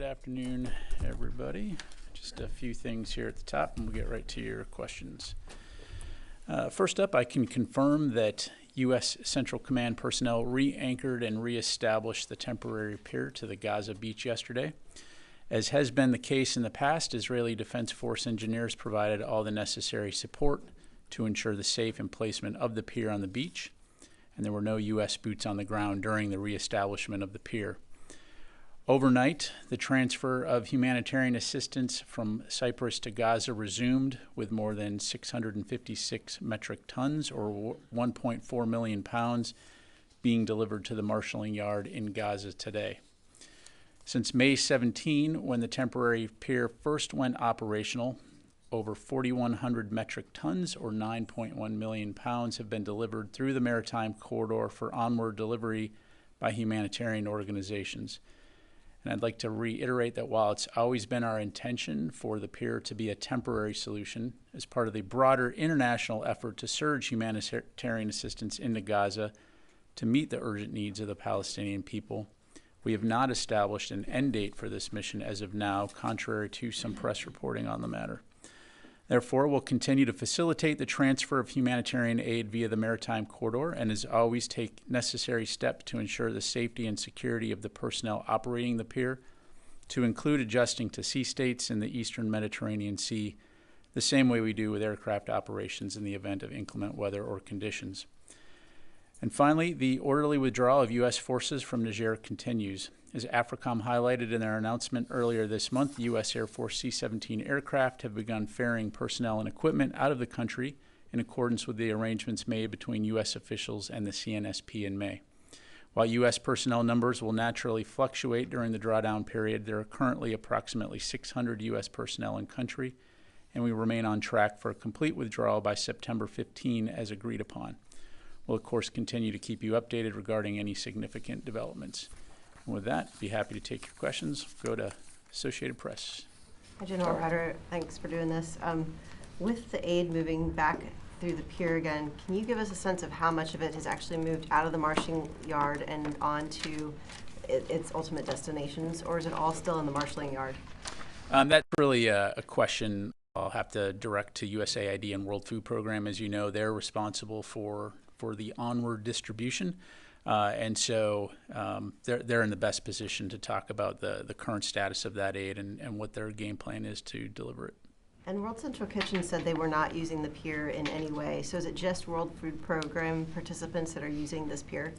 afternoon, everybody. Just a few things here at the top, and we'll get right to your questions. First up, I can confirm that U.S. Central Command personnel re-anchored and re-established the temporary pier to the Gaza beach yesterday. As has been the case in the past, Israeli Defense Force engineers provided all the necessary support to ensure the safe emplacement of the pier on the beach, and there were no U.S. boots on the ground during the re-establishment of the pier. Overnight, the transfer of humanitarian assistance from Cyprus to Gaza resumed, with more than 656 metric tons, or 1.4 million pounds, being delivered to the marshalling yard in Gaza today. Since May 17, when the temporary pier first went operational, over 4,100 metric tons, or 9.1 million pounds, have been delivered through the maritime corridor for onward delivery by humanitarian organizations. And I'd like to reiterate that while it's always been our intention for the pier to be a temporary solution, as part of the broader international effort to surge humanitarian assistance into Gaza to meet the urgent needs of the Palestinian people, we have not established an end date for this mission as of now, contrary to some press reporting on the matter. Therefore, we'll continue to facilitate the transfer of humanitarian aid via the maritime corridor and, as always, take necessary steps to ensure the safety and security of the personnel operating the pier, to include adjusting to sea states in the eastern Mediterranean Sea, the same way we do with aircraft operations in the event of inclement weather or conditions. And finally, the orderly withdrawal of U.S. forces from Niger continues. As AFRICOM highlighted in their announcement earlier this month, U.S. Air Force C-17 aircraft have begun ferrying personnel and equipment out of the country in accordance with the arrangements made between U.S. officials and the CNSP in May. While U.S. personnel numbers will naturally fluctuate during the drawdown period, there are currently approximately 600 U.S. personnel in country, and we remain on track for a complete withdrawal by September 15 as agreed upon. We'll, of course, continue to keep you updated regarding any significant developments. And with that, be happy to take your questions. Go to Associated Press. Hi, General Ryder. Thanks for doing this. With the aid moving back through the pier again, can you give us a sense of how much of it has actually moved out of the marshalling yard and on to its ultimate destinations, or is it all still in the marshalling yard? That's really a question I'll have to direct to USAID and World Food Program. As you know, they're responsible for the onward distribution. And so they're in the best position to talk about the current status of that aid and what their game plan is to deliver it. And World Central Kitchen said they were not using the pier in any way. So is it just World Food Program participants that are using this pier?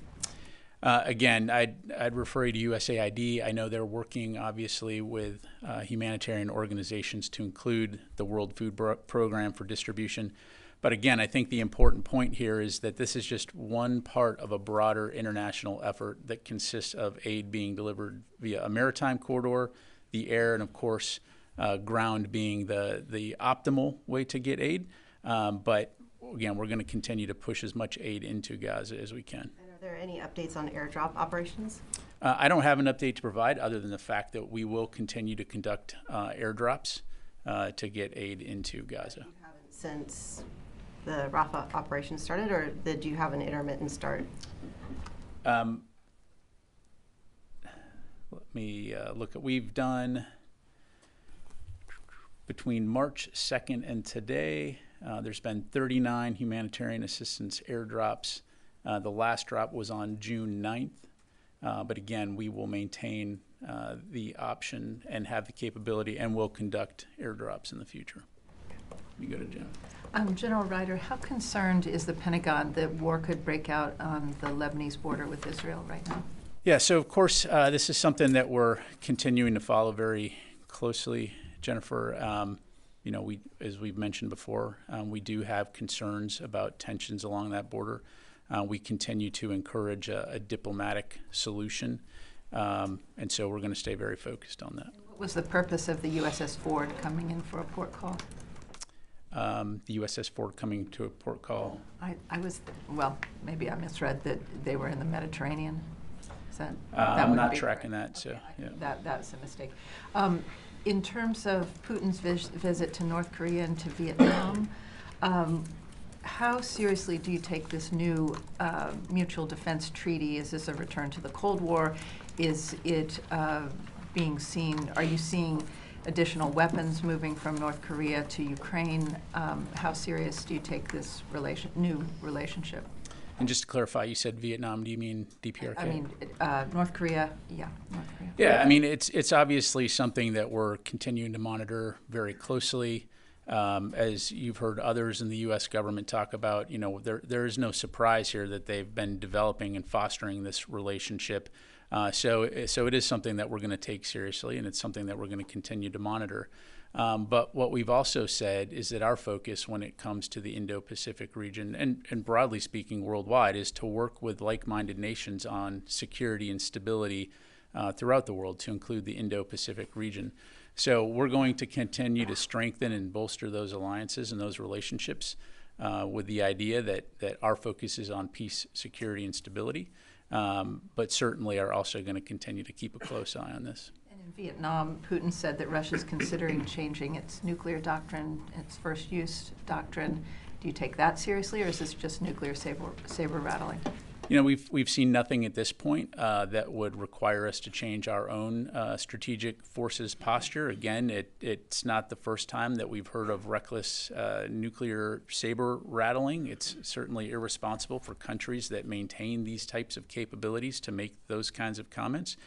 Again, I'd refer you to USAID. I know they're working, obviously, with humanitarian organizations to include the World Food Program for distribution. But again, I think the important point here is that this is just one part of a broader international effort that consists of aid being delivered via a maritime corridor, the air, and of course, ground being the optimal way to get aid. But again, we're going to continue to push as much aid into Gaza as we can. And are there any updates on airdrop operations? I don't have an update to provide other than the fact that we will continue to conduct airdrops to get aid into Gaza. You haven't since the Rafah operation started, or did you have an intermittent start? Let me look at, we've done between March 2nd and today, there's been 39 humanitarian assistance airdrops. The last drop was on June 9th, but again, we will maintain the option and have the capability, and will conduct airdrops in the future. You go to Jim. General Ryder, how concerned is the Pentagon that war could break out on the Lebanese border with Israel right now? Yeah, so of course, this is something that we're continuing to follow very closely, Jennifer. You know, as we've mentioned before, we do have concerns about tensions along that border. We continue to encourage a diplomatic solution, and so we're going to stay very focused on that. What was the purpose of the USS Ford coming in for a port call? The USS Ford coming to a port call. I was, well, maybe I misread that they were in the Mediterranean. Is that I'm not tracking that, so okay. yeah. That's a mistake. In terms of Putin's visit to North Korea and to Vietnam, how seriously do you take this new mutual defense treaty? Is this a return to the Cold War? Is it being seen? Are you seeing additional weapons moving from North Korea to Ukraine? How serious do you take this new relationship? And just to clarify, you said Vietnam. Do you mean DPRK? I mean, North Korea, yeah, North Korea. Yeah, I mean, it's obviously something that we're continuing to monitor very closely. As you've heard others in the U.S. government talk about, there is no surprise here that they've been developing and fostering this relationship. So it is something that we're going to take seriously, and it's something that we're going to continue to monitor. But what we've also said is that our focus when it comes to the Indo-Pacific region, and broadly speaking worldwide, is to work with like-minded nations on security and stability throughout the world, to include the Indo-Pacific region. So we're going to continue to strengthen and bolster those alliances and those relationships with the idea that our focus is on peace, security, and stability, but certainly are also going to continue to keep a close eye on this. In Vietnam, Putin said that Russia is considering changing its nuclear doctrine, its first use doctrine. Do you take that seriously, or is this just nuclear saber rattling? We've seen nothing at this point that would require us to change our own strategic forces posture. Again, it's not the first time that we've heard of reckless nuclear saber rattling. It's certainly irresponsible for countries that maintain these types of capabilities to make those kinds of comments.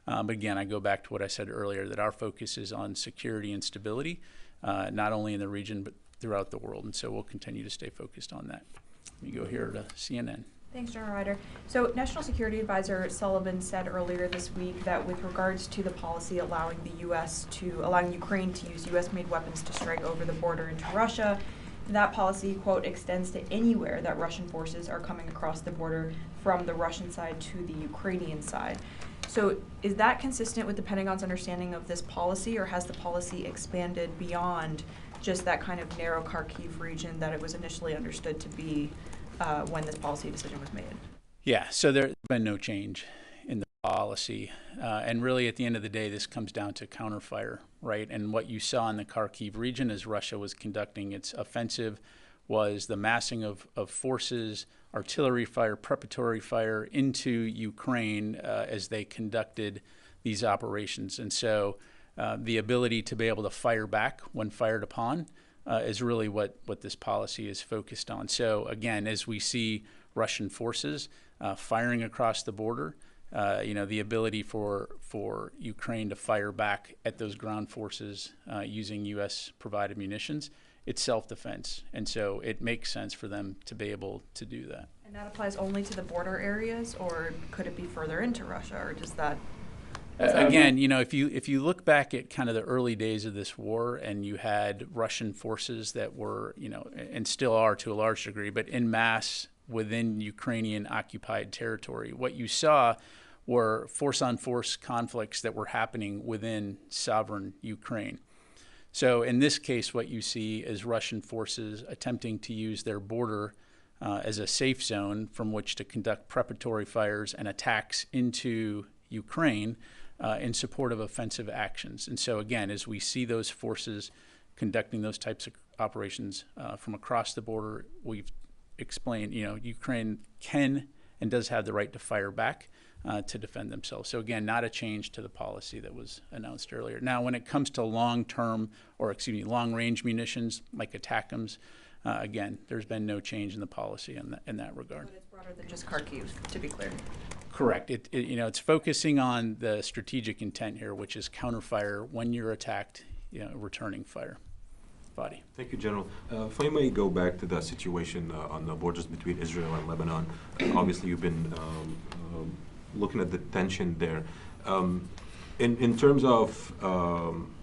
But again, I go back to what I said earlier, that our focus is on security and stability, not only in the region, but throughout the world. And so we'll continue to stay focused on that. Let me go here to CNN. Thanks, General Ryder. So National Security Advisor Sullivan said earlier this week that with regards to the policy allowing Ukraine to use U.S.-made weapons to strike over the border into Russia, that policy, quote, extends to anywhere that Russian forces are coming across the border from the Russian side to the Ukrainian side. So is that consistent with the Pentagon's understanding of this policy, or has the policy expanded beyond just that kind of narrow Kharkiv region that it was initially understood to be when this policy decision was made? Yeah, so there's been no change in the policy. And really, at the end of the day, this comes down to counterfire, right? And what you saw in the Kharkiv region as Russia was conducting its offensive was the massing of forces, artillery fire, preparatory fire into Ukraine as they conducted these operations. And so the ability to be able to fire back when fired upon is really what this policy is focused on. So again, as we see Russian forces firing across the border, the ability for Ukraine to fire back at those ground forces using U.S. provided munitions, it's self-defense. And so it makes sense for them to be able to do that. And that applies only to the border areas, or could it be further into Russia, or does that? Again, if you look back at kind of the early days of this war, and you had Russian forces that were, and still are to a large degree, but en masse within Ukrainian occupied territory, what you saw were force-on-force conflicts that were happening within sovereign Ukraine. So in this case, what you see is Russian forces attempting to use their border as a safe zone from which to conduct preparatory fires and attacks into Ukraine in support of offensive actions. And so again, as we see those forces conducting those types of operations from across the border, we've explained, Ukraine can and does have the right to fire back to defend themselves. So again, not a change to the policy that was announced earlier. Now, when it comes to long-range munitions like ATACMS, again, there's been no change in the policy in that regard. But it's broader than just Kharkiv, to be clear. Correct. It's focusing on the strategic intent here, which is counterfire when you're attacked, returning fire. Body. Thank you, General. If I may go back to the situation on the borders between Israel and Lebanon. Obviously, you've been looking at the tension there. In terms of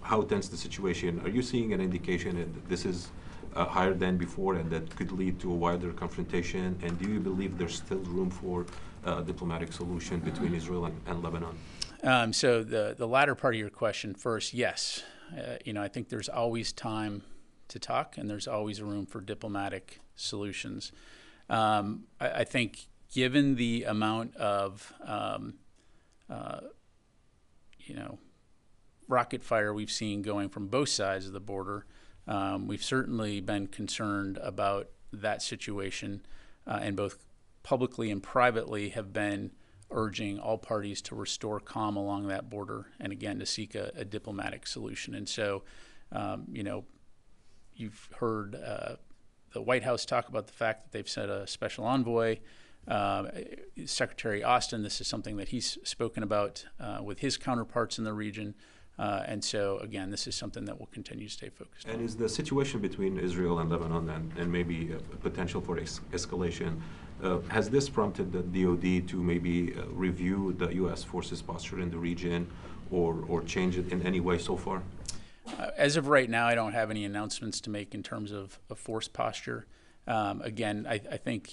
how tense the situation, are you seeing an indication that this is higher than before and that could lead to a wider confrontation? And do you believe there's still room for a diplomatic solution between Israel and Lebanon? So the latter part of your question first, yes. I think there's always time to talk, and there's always room for diplomatic solutions. I think given the amount of rocket fire we've seen going from both sides of the border, we've certainly been concerned about that situation, and both publicly and privately have been urging all parties to restore calm along that border, and again, to seek a diplomatic solution. And so, you've heard the White House talk about the fact that they've sent a special envoy. Secretary Austin, this is something that he's spoken about with his counterparts in the region. And so, again, this is something that we'll continue to stay focused on. And is the situation between Israel and Lebanon and maybe a potential for escalation, has this prompted the DoD to maybe review the U.S. forces posture in the region or change it in any way so far? As of right now, I don't have any announcements to make in terms of force posture. Again, I think,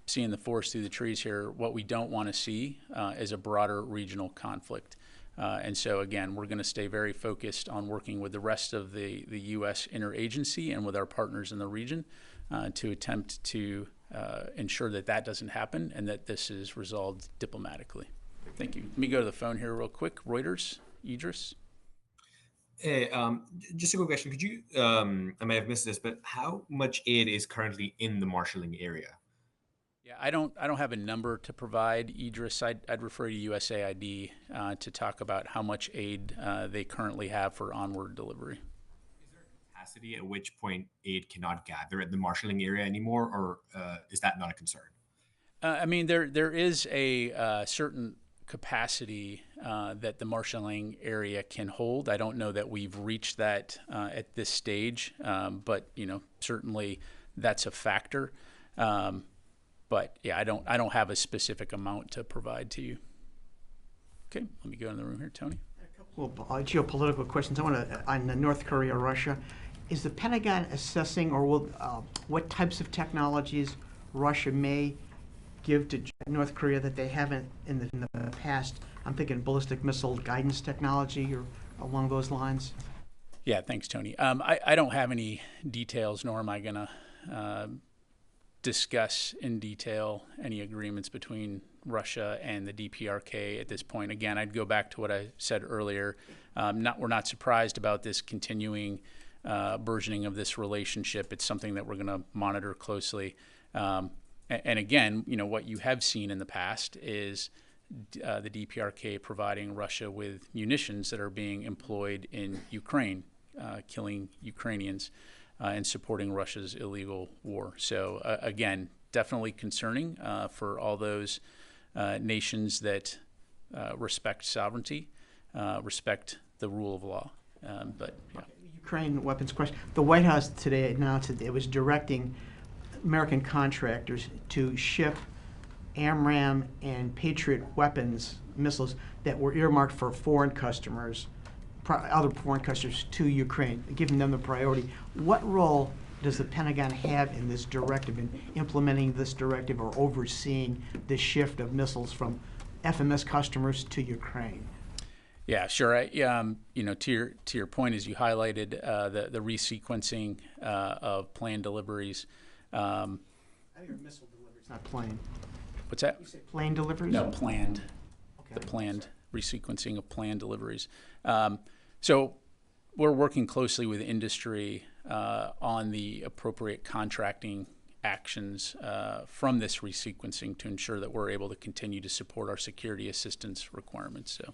seeing the forest through the trees here, what we don't want to see is a broader regional conflict. And so, again, we're going to stay very focused on working with the rest of the U.S. interagency and with our partners in the region to attempt to ensure that that doesn't happen and that this is resolved diplomatically. Thank you. Let me go to the phone here real quick. Reuters, Idris. Hey, just a quick question. Could you, I may have missed this, but how much aid is currently in the marshalling area? Yeah, I don't have a number to provide, Idris. I'd refer you to USAID to talk about how much aid they currently have for onward delivery. Is there a capacity at which point aid cannot gather at the marshalling area anymore, or is that not a concern? I mean, there is a certain capacity that the marshalling area can hold. I don't know that we've reached that at this stage, but certainly that's a factor. But yeah, I don't have a specific amount to provide to you. Okay, let me go in the room here, Tony. A couple of geopolitical questions. I want to on North Korea, Russia. Is the Pentagon assessing, or will what types of technologies Russia may give to North Korea that they haven't in the past? I'm thinking ballistic missile guidance technology or along those lines. Yeah, thanks, Tony. I don't have any details, nor am I going to discuss in detail any agreements between Russia and the DPRK at this point. Again, I'd go back to what I said earlier. We're not surprised about this continuing burgeoning of this relationship. It's something that we're going to monitor closely. And again, what you have seen in the past is the DPRK providing Russia with munitions that are being employed in Ukraine, killing Ukrainians. And supporting Russia's illegal war. So again, definitely concerning for all those nations that respect sovereignty, respect the rule of law. But yeah. Ukraine weapons question. The White House today announced that it was directing American contractors to ship AMRAAM and Patriot weapons, missiles that were earmarked for foreign customers, other foreign customers to Ukraine, giving them the priority. What role does the Pentagon have in this directive, in implementing this directive or overseeing the shift of missiles from FMS customers to Ukraine? Yeah, sure. To your point, as you highlighted, the resequencing of planned deliveries. I think missile deliveries, not plane. What's that? You say plane deliveries? No, planned. Okay. The planned resequencing of planned deliveries. So we're working closely with industry on the appropriate contracting actions from this resequencing to ensure that we're able to continue to support our security assistance requirements. So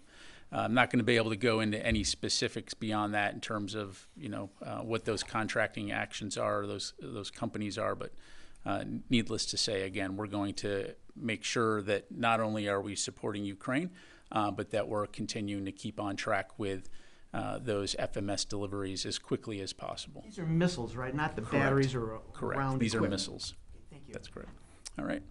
I'm not going to be able to go into any specifics beyond that in terms of what those contracting actions are, those companies are, but needless to say, again, we're going to make sure that not only are we supporting Ukraine, but that we're continuing to keep on track with those FMS deliveries as quickly as possible. These are missiles, right? Not the Correct. batteries or Correct. round These equipment. are missiles. Okay, thank you. That's correct. All right.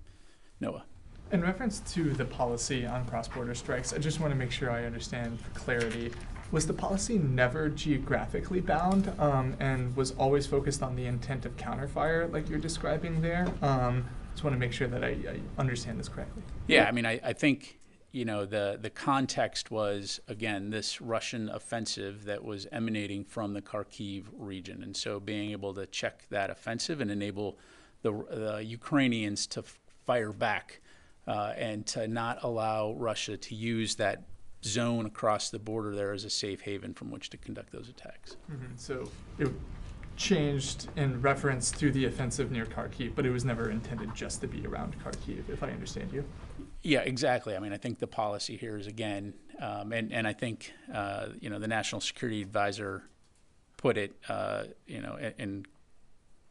Noah. In reference to the policy on cross-border strikes, I just want to make sure I understand for clarity. Was the policy never geographically bound and was always focused on the intent of counterfire like you're describing there? Just want to make sure that I understand this correctly. Yeah, I mean, I think the context was, again, this Russian offensive that was emanating from the Kharkiv region. And so being able to check that offensive and enable the Ukrainians to fire back and to not allow Russia to use that zone across the border there as a safe haven from which to conduct those attacks. Mm-hmm. So it changed in reference to the offensive near Kharkiv, but it was never intended just to be around Kharkiv, if I understand you. Yeah, exactly. I mean, I think the policy here is, again, and I think, the National Security Advisor put it, in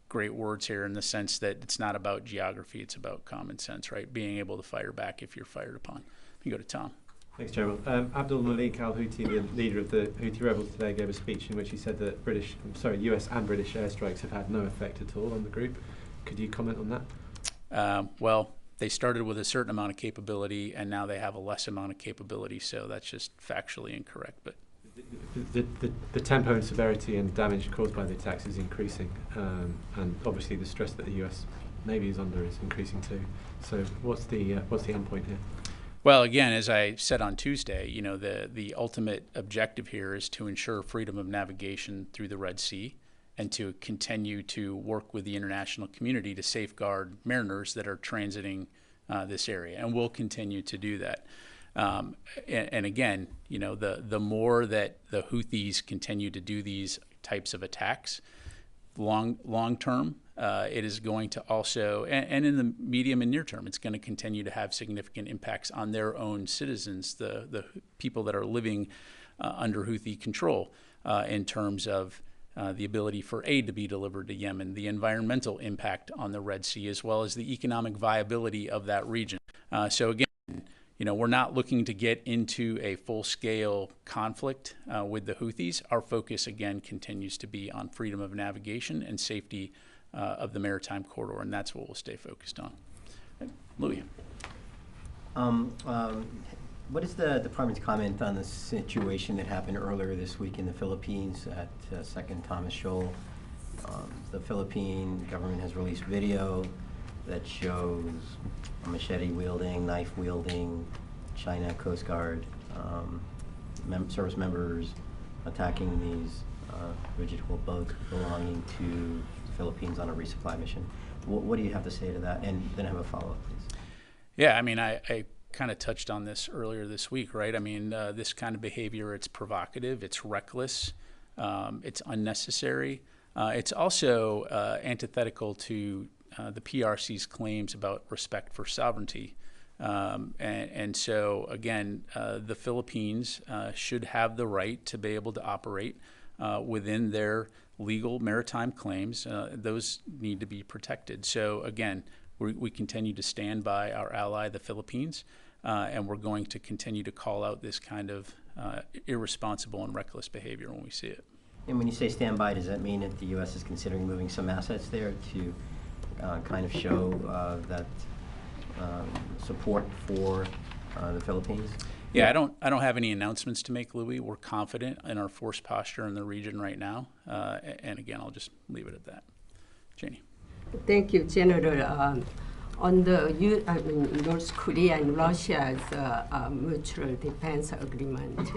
great words here, in the sense that it's not about geography, it's about common sense, right? Being able to fire back if you're fired upon. You go to Tom. Thanks, General. Abdul Malik al-Houthi, the leader of the Houthi rebels, today gave a speech in which he said that US and British airstrikes have had no effect at all on the group. Could you comment on that? Well, they started with a certain amount of capability, and now they have a less amount of capability, so that's just factually incorrect. But the tempo and severity and damage caused by the attacks is increasing, and obviously the stress that the US Navy is under is increasing too. So what's the end point here? Well, again, as I said on Tuesday, the ultimate objective here is to ensure freedom of navigation through the Red Sea, and to continue to work with the international community to safeguard mariners that are transiting this area, and we'll continue to do that. And again, the more that the Houthis continue to do these types of attacks, long term, it is going to also, and in the medium and near term, it's going to continue to have significant impacts on their own citizens, the people that are living under Houthi control, in terms of the ability for aid to be delivered to Yemen, the environmental impact on the Red Sea, as well as the economic viability of that region. So again, we're not looking to get into a full-scale conflict with the Houthis. Our focus, again, continues to be on freedom of navigation and safety of the maritime corridor, and that's what we'll stay focused on. Louis. What is the department's comment on the situation that happened earlier this week in the Philippines at 2nd Thomas Shoal? The Philippine government has released video that shows machete wielding, knife wielding, China Coast Guard service members attacking these rigid hull boats belonging to the Philippines on a resupply mission. What do you have to say to that? And then I have a follow-up, please. Yeah, I mean, I kind of touched on this earlier this week, right? I mean, this kind of behavior, it's provocative, it's reckless, it's unnecessary. It's also antithetical to the PRC's claims about respect for sovereignty. And so, again, the Philippines should have the right to be able to operate within their legal maritime claims. Those need to be protected. So, again, we continue to stand by our ally, the Philippines, and we're going to continue to call out this kind of irresponsible and reckless behavior when we see it. And when you say stand by, does that mean that the U.S. is considering moving some assets there to kind of show that support for the Philippines? Yeah, I don't have any announcements to make, Louis. We're confident in our force posture in the region right now, and again, I'll just leave it at that. Janie. Thank you, General. On the North Korea and Russia's mutual defense agreement,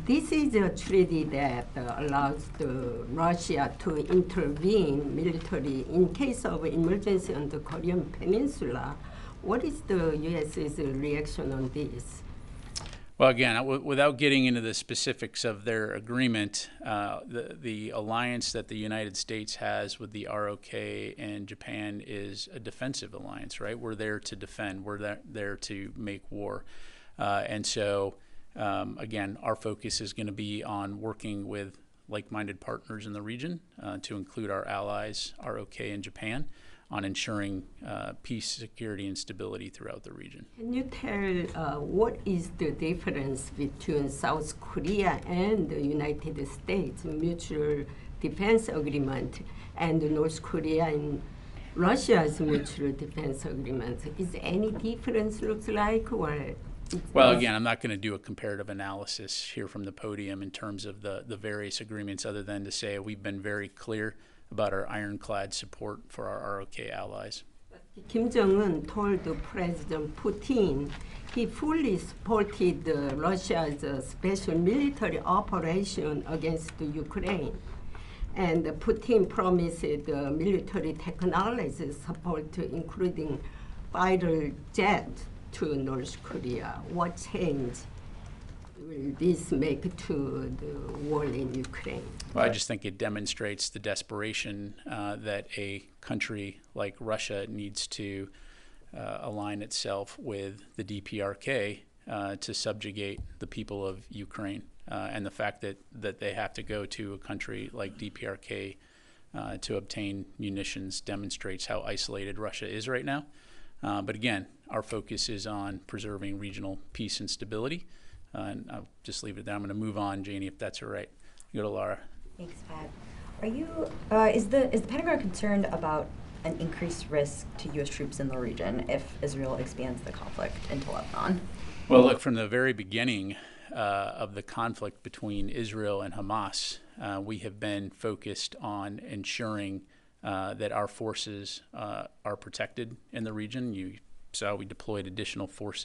this is a treaty that allows Russia to intervene militarily in case of emergency on the Korean Peninsula. What is the U.S.'s reaction on this? Well, again, without getting into the specifics of their agreement, the alliance that the United States has with the ROK and Japan is a defensive alliance, right? We're there to defend. We're there to make war. And so, again, our focus is going to be on working with like-minded partners in the region, to include our allies, ROK and Japan, on ensuring peace, security, and stability throughout the region. Can you tell what is the difference between South Korea and the United States mutual defense agreement and North Korea and Russia's mutual defense agreement? Is any difference looks like, or? Well, again, I'm not going to do a comparative analysis here from the podium in terms of the various agreements, other than to say we've been very clear about our ironclad support for our ROK allies. Kim Jong-un told President Putin he fully supported Russia's special military operation against Ukraine. And Putin promised military technology support, including fighter jet, to North Korea. What change will this make to the war in Ukraine? Well, I just think it demonstrates the desperation that a country like Russia needs to align itself with the DPRK to subjugate the people of Ukraine. And the fact that they have to go to a country like DPRK to obtain munitions demonstrates how isolated Russia is right now. But again, our focus is on preserving regional peace and stability. And I'll just leave it there. I'm going to move on, Janie, if that's all right. Go to Laura. Thanks, Pat. Are you, is the Pentagon concerned about an increased risk to U.S. troops in the region if Israel expands the conflict into Lebanon? Well, look, from the very beginning of the conflict between Israel and Hamas, we have been focused on ensuring that our forces are protected in the region. You saw we deployed additional force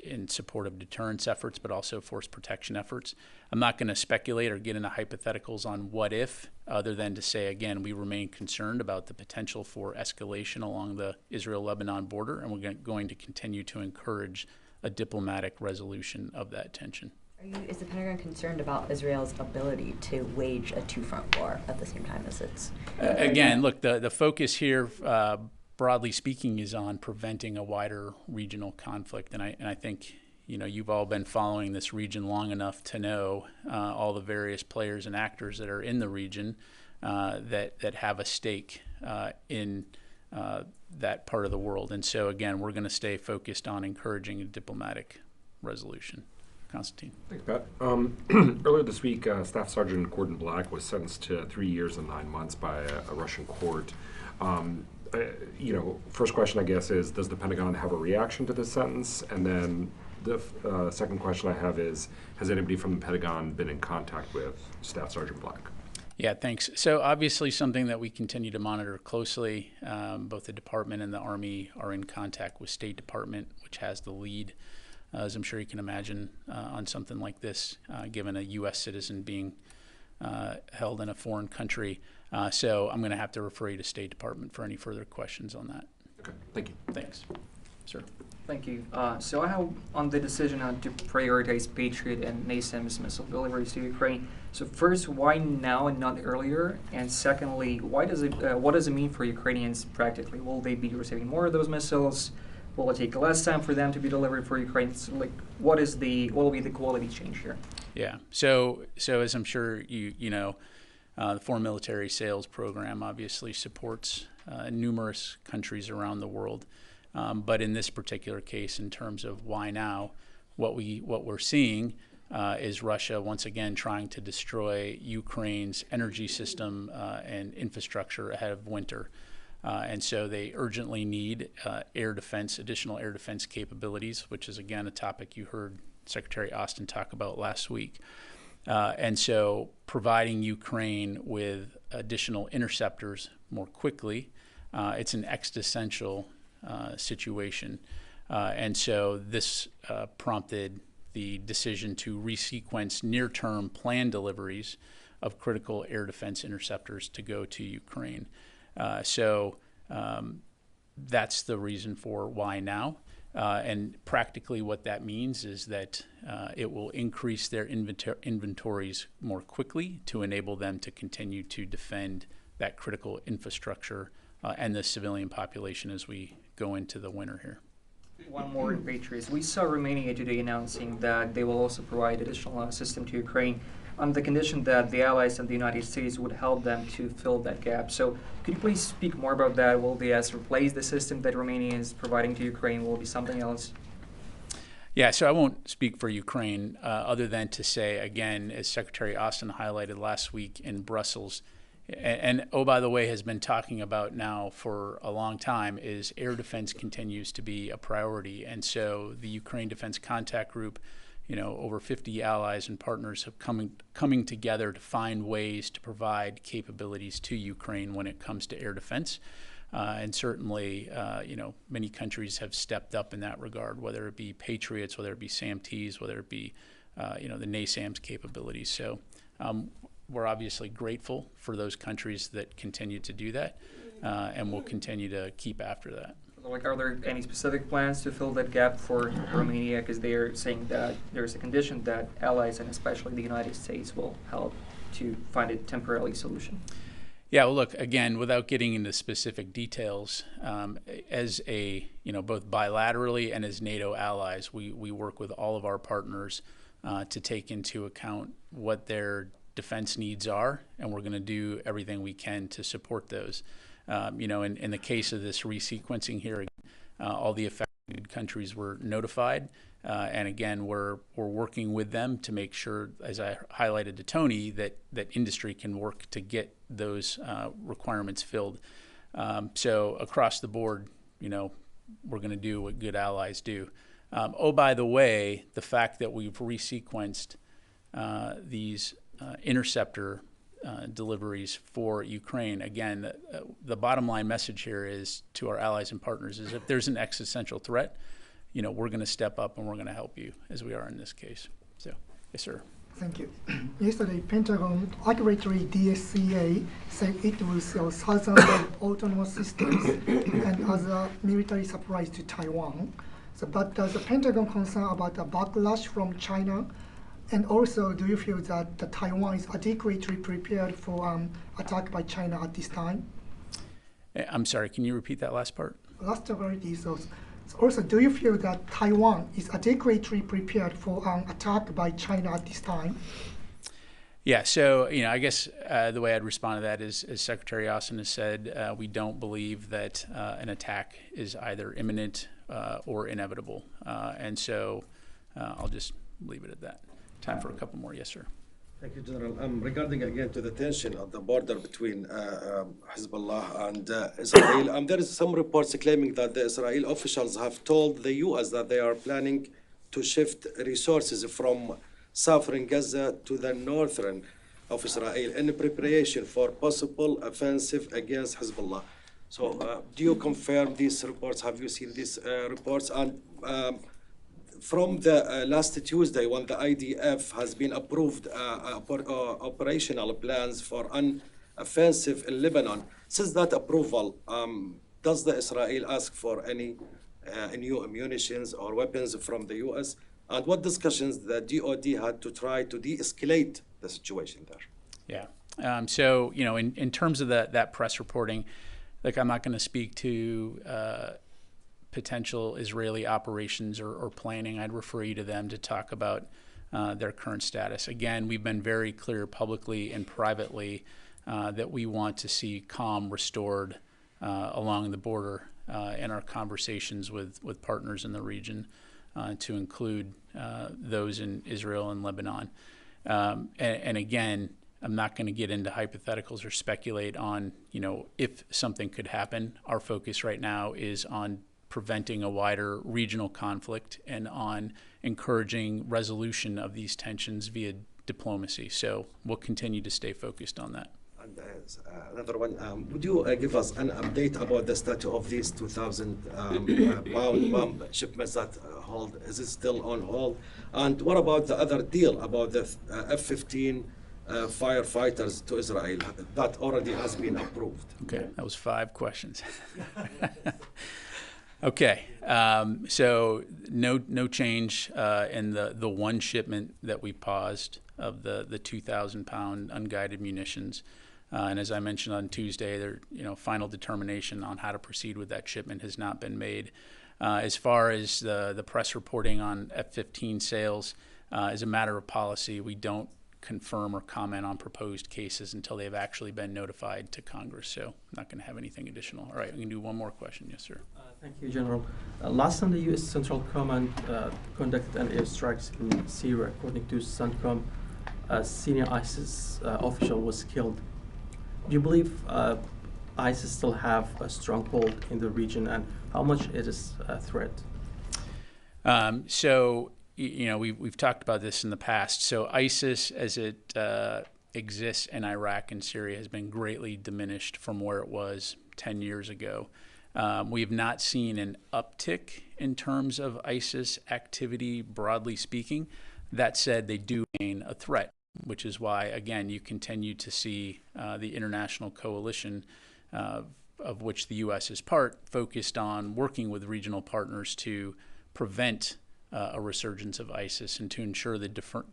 in support of deterrence efforts, but also force protection efforts. I'm not going to speculate or get into hypotheticals on what if, other than to say, again, we remain concerned about the potential for escalation along the Israel-Lebanon border, and we're going to continue to encourage a diplomatic resolution of that tension. Is the Pentagon concerned about Israel's ability to wage a two-front war at the same time as it's... Again, look, the focus here, broadly speaking, is on preventing a wider regional conflict. And I think, you know, you've all been following this region long enough to know all the various players and actors that are in the region that have a stake in that part of the world. And so, again, we're going to stay focused on encouraging a diplomatic resolution. Constantine. Thanks, Pat. Earlier this week, Staff Sergeant Gordon Black was sentenced to 3 years and 9 months by a Russian court. You know, first question, I guess, is does the Pentagon have a reaction to this sentence? And then the second question I have is, has anybody from the Pentagon been in contact with Staff Sergeant Black? Yeah, thanks. So obviously something that we continue to monitor closely. Both the Department and the Army are in contact with State Department, which has the lead, as I'm sure you can imagine, on something like this, given a U.S. citizen being held in a foreign country. So I'm going to have to refer you to State Department for any further questions on that. Okay, thank you. Thanks. Sir. Thank you. So I have on the decision to prioritize Patriot and NASAMS missile deliveries to Ukraine. So first, why now and not earlier? And secondly, what does it mean for Ukrainians practically? Will they be receiving more of those missiles? Will it take less time for them to be delivered for Ukraine? So, like, what will be the quality change here? Yeah. So as I'm sure you know, the Foreign Military Sales Program obviously supports numerous countries around the world. But in this particular case, in terms of why now, what we're seeing is Russia once again trying to destroy Ukraine's energy system and infrastructure ahead of winter. And so they urgently need additional air defense capabilities, which is, again, a topic you heard Secretary Austin talk about last week. And so providing Ukraine with additional interceptors more quickly, it's an existential situation. And so this prompted the decision to resequence near-term planned deliveries of critical air defense interceptors to go to Ukraine. So that's the reason for why now. And practically what that means is that it will increase their inventories more quickly to enable them to continue to defend that critical infrastructure and the civilian population as we go into the winter here. One more in Patriots. We saw Romania today announcing that they will also provide additional assistance to Ukraine on the condition that the allies and the United States would help them to fill that gap. So could you please speak more about that? Will they replace the system that Romania is providing to Ukraine? Will it be something else? Yeah, so I won't speak for Ukraine other than to say, again, as Secretary Austin highlighted last week in Brussels, and oh, by the way, has been talking about now for a long time, is air defense continues to be a priority. And so the Ukraine Defense Contact Group, you know, over 50 allies and partners have coming together to find ways to provide capabilities to Ukraine when it comes to air defense. And certainly, you know, many countries have stepped up in that regard, whether it be Patriots, whether it be SAMTs, whether it be, you know, the NASAMS capabilities. So we're obviously grateful for those countries that continue to do that, and we'll continue to keep after that. Like, are there any specific plans to fill that gap for Romania? Because they are saying that there's a condition that allies and especially the United States will help to find a temporary solution. Yeah, well, look, again, without getting into specific details, as a, both bilaterally and as NATO allies, we work with all of our partners to take into account what their defense needs are, and we're going to do everything we can to support those. In the case of this resequencing here, all the affected countries were notified. And again, we're working with them to make sure, as I highlighted to Tony, that industry can work to get those requirements filled. So across the board, we're going to do what good allies do. By the way, the fact that we've resequenced these interceptor deliveries for Ukraine, again, the bottom line message here is to our allies and partners is if there's an existential threat, we're going to step up and we're going to help you, as we are in this case. So, yes, sir. Thank you. Yesterday, Pentagon accurately DSCA said it will sell thousands of autonomous systems and other military supplies to Taiwan. So, but does the Pentagon concern about the backlash from China? And also, do you feel that Taiwan is adequately prepared for attack by China at this time? I'm sorry, can you repeat that last part? Last part is also, do you feel that Taiwan is adequately prepared for an attack by China at this time? Yeah, so I guess the way I'd respond to that is, as Secretary Austin has said, we don't believe that an attack is either imminent or inevitable. And so I'll just leave it at that. Time for a couple more. Yes, sir. Thank you, General. Regarding again to the tension of the border between Hezbollah and Israel, there is some reports claiming that the Israeli officials have told the U.S. that they are planning to shift resources from southern Gaza to the northern of Israel in preparation for possible offensive against Hezbollah. So, do you confirm these reports? Have you seen these reports? And from the last Tuesday, when the IDF has been approved operational plans for an offensive in Lebanon, since that approval, does the Israel ask for any new munitions or weapons from the U.S.? And what discussions the DoD had to try to de-escalate the situation there? Yeah. So, in terms of that press reporting, I'm not going to speak to potential Israeli operations or planning. I'd refer you to them to talk about their current status. Again, we've been very clear publicly and privately that we want to see calm restored along the border in our conversations with partners in the region, to include those in Israel and Lebanon. And again, I'm not going to get into hypotheticals or speculate on, if something could happen. Our focus right now is on preventing a wider regional conflict and on encouraging resolution of these tensions via diplomacy. So we'll continue to stay focused on that. And another one, would you give us an update about the status of these 2,000 pound bomb shipments that hold? Is it still on hold? And what about the other deal about the F-15 firefighters to Israel that already has been approved? Okay, that was 5 questions. Okay, so no change in the one shipment that we paused of the 2,000 pound unguided munitions. And as I mentioned on Tuesday, final determination on how to proceed with that shipment has not been made. As far as the press reporting on F-15 sales, as a matter of policy, we don't confirm or comment on proposed cases until they've actually been notified to Congress. So I'm not going to have anything additional. All right, we can do one more question. Yes, sir. Thank you, General. Last time the U.S. Central Command conducted an airstrike in Syria. According to CENTCOM, a senior ISIS official was killed. Do you believe ISIS still have a stronghold in the region, and how much it is a threat? So, we've talked about this in the past. So ISIS, as it exists in Iraq and Syria, has been greatly diminished from where it was 10 years ago. We have not seen an uptick in terms of ISIS activity, broadly speaking. That said, they do remain a threat, which is why, again, you continue to see the international coalition, of which the U.S. is part, focused on working with regional partners to prevent a resurgence of ISIS and to ensure the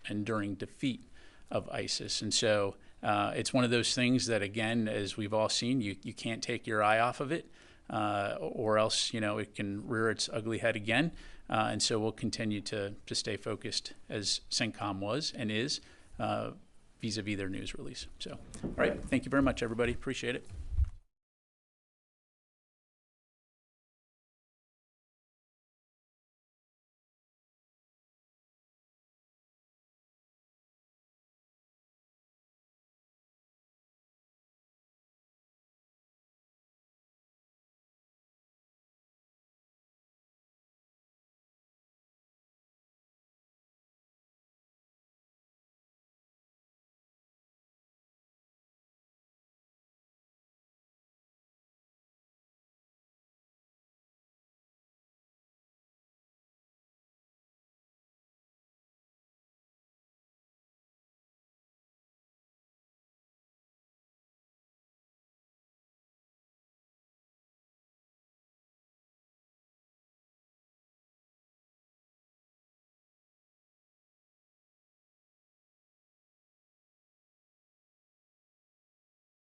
enduring defeat of ISIS. And so It's one of those things that, again, as we've all seen, you can't take your eye off of it, or else, you know, it can rear its ugly head again. And so we'll continue to stay focused, as CENTCOM was and is, vis-a-vis their news release. So, all right, thank you very much, everybody. Appreciate it.